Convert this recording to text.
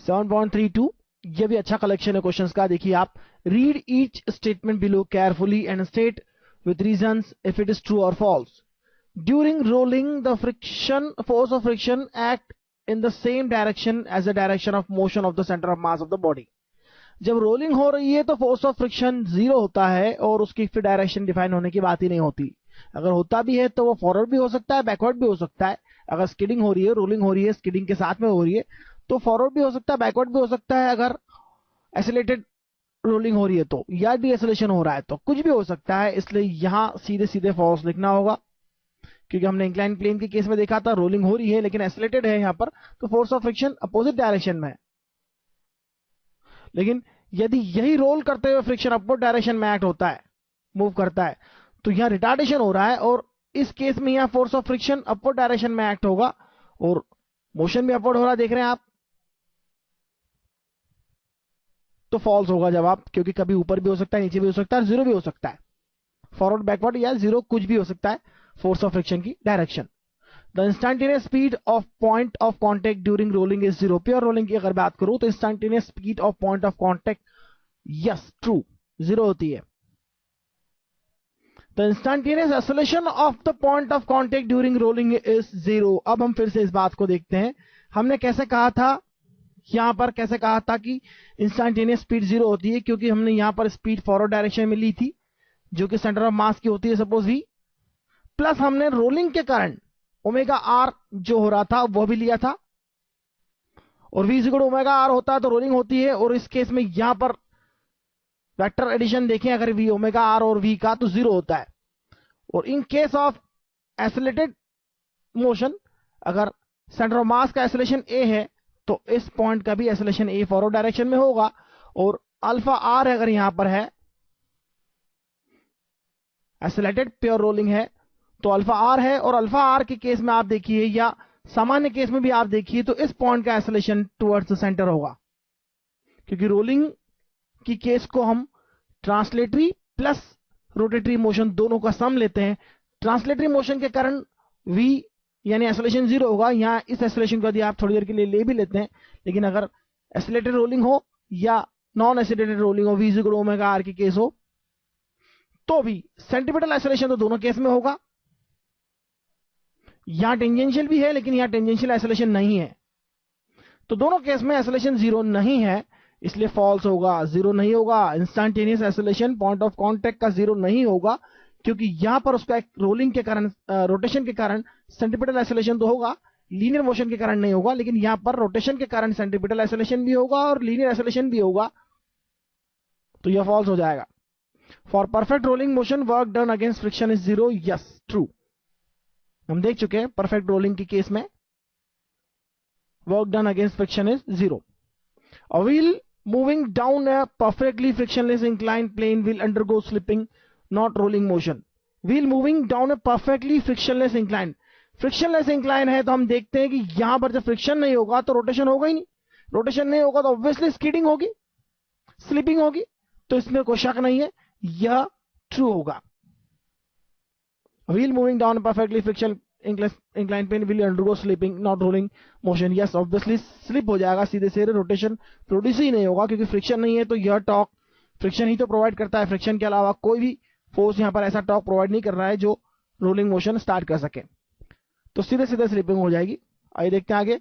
7.32 ये भी अच्छा कलेक्शन है क्वेश्चंस का। देखिए आप, read each statement below carefully and state with reasons if it is true और false. During rolling the friction force of friction act in the same direction as the direction of motion of the centre of mass of the body. जब rolling हो रही है तो force of friction 0 होता है और उसकी फिर डायरेक्शन डिफाइन होने की बात ही नहीं होती। अगर होता भी है तो वो फॉरवर्ड भी हो सकता है, बैकवर्ड भी हो सकता है। अगर स्किडिंग हो रही है, रोलिंग हो रही है, स्किडिंग के साथ में हो रही है, तो फॉरवर्ड भी हो सकता है, बैकवर्ड भी हो सकता है। अगर एसिलेटेड रोलिंग हो रही है तो, या डीएसिलेशन हो रहा है तो कुछ भी हो सकता है। इसलिए यहां सीधे सीधे फॉल्स लिखना होगा, क्योंकि हमने इंक्लाइन प्लेन के केस में देखा था रोलिंग हो रही है लेकिन एसिलेटेड है यहां पर, तो force of friction opposite direction में है। लेकिन यदि यही रोल करते हुए फ्रिक्शन अपवर्ड डायरेक्शन में एक्ट होता है, मूव करता है, तो यहां रिटार्डेशन हो रहा है और इस केस में यहां force of friction upward direction में एक्ट होगा और मोशन भी अपवर्ड हो रहा है, देख रहे हैं आप, तो फॉल्स होगा जवाब, क्योंकि कभी ऊपर भी हो सकता है, नीचे भी हो सकता है, जीरो भी हो सकता है। फॉरवर्ड, बैकवर्ड या जीरो कुछ भी हो सकता है फोर्स ऑफ फ्रिक्शन की direction. The instantaneous speed of point of contact during rolling is 0। Pure rolling की अगर बात करूं तो instantaneous speed of point of contact, yes true, 0 होती है। The instantaneous acceleration of the point of contact during rolling is 0। अब हम फिर से इस बात को देखते हैं, हमने कैसे कहा था, यहां पर कैसे कहा था कि इंस्टेंटेनियस स्पीड 0 होती है, क्योंकि हमने यहां पर स्पीड फॉरवर्ड डायरेक्शन में ली थी जो कि सेंटर ऑफ मास की होती है सपोज v, प्लस हमने रोलिंग के कारण ओमेगा आर जो हो रहा था वो भी लिया था, और v equal to omega r होता है तो रोलिंग होती है। और इस केस में यहां पर वेक्टर एडिशन देखें अगर v ओमेगा आर और v का, तो 0 होता है। और in case of acylated motion, अगर सेंटर ऑफ मास का एसिलेशन a है तो इस पॉइंट का भी एसिलेशन a फॉरवर्ड डायरेक्शन में होगा। और अल्फा आर अगर यहां पर है, एसिलेटेड प्योर रोलिंग है तो अल्फा आर है, और अल्फा आर के केस में आप देखिए या सामान्य केस में भी आप देखिए तो इस पॉइंट का एसिलेशन टुवर्ड्स द सेंटर होगा, क्योंकि रोलिंग की केस को हम ट्रांसलेटरी प्लस रोटेटरी मोशन दोनों का सम लेते हैं। ट्रांसलेटरी मोशन के कारण v यानी एसिलेशन 0 होगा। यहां इस एसिलेशन को यदि आप थोड़ी देर के लिए ले भी लेते हैं, लेकिन अगर एसिलेटेड रोलिंग हो या नॉन एसिलेटेड रोलिंग हो, v equal to omega r की केस हो, तो भी सेंटीमीटर एसिलेशन तो दोनों केस में होगा। यहां टेंजेंशियल भी है लेकिन यहां टेंजेंशियल एसिलेशन नहीं है, तो दोनों केस में एसिलेशन 0 नहीं है, इसलिए फॉल्स होगा, 0 नहीं होगा। Instantaneous acceleration point of contact का 0 नहीं होगा, क्योंकि यहां पर उसका एक रोलिंग के कारण, रोटेशन के कारण सेंटीमीटर एसिलेशन तो होगा, लीनियर मोशन के कारण नहीं होगा। लेकिन यहां पर रोटेशन के कारण सेंटीमीटर एसिलेशन भी होगा और लीनियर एसिलेशन भी होगा, तो यह फॉल्स हो जाएगा। For perfect rolling motion work done against friction is 0, yes true. हम देख चुके हैं परफेक्ट रोलिंग की केस में work done against friction is 0। A wheel moving down a perfectly frictionless inclined plane will undergo slipping, not rolling motion. Wheel moving down a perfectly frictionless incline. Frictionless incline है तो हम देखते हैं कि यहां पर जब फ्रिक्शन नहीं होगा तो रोटेशन होगा ही नहीं, रोटेशन नहीं होगा तो ऑब्वियसली स्कीडिंग होगी, स्लिपिंग होगी, तो इसमें कोई शक नहीं है, यह ट्रू होगा। Wheel moving down a perfectly inclined plane will undergo slipping, not rolling motion. Yes, obviously slip हो जाएगा, सीधे सीधे रोटेशन प्रोड्यूस ही नहीं होगा, क्योंकि फ्रिक्शन नहीं है। तो यह टॉर्क फ्रिक्शन ही तो प्रोवाइड करता है, फ्रिक्शन के अलावा कोई भी फोर्स यहां पर ऐसा टॉर्क प्रोवाइड नहीं कर रहा है जो रोलिंग मोशन स्टार्ट कर सके, तो सीधे सीधे स्लिपिंग हो जाएगी। आइए देखते हैं आगे।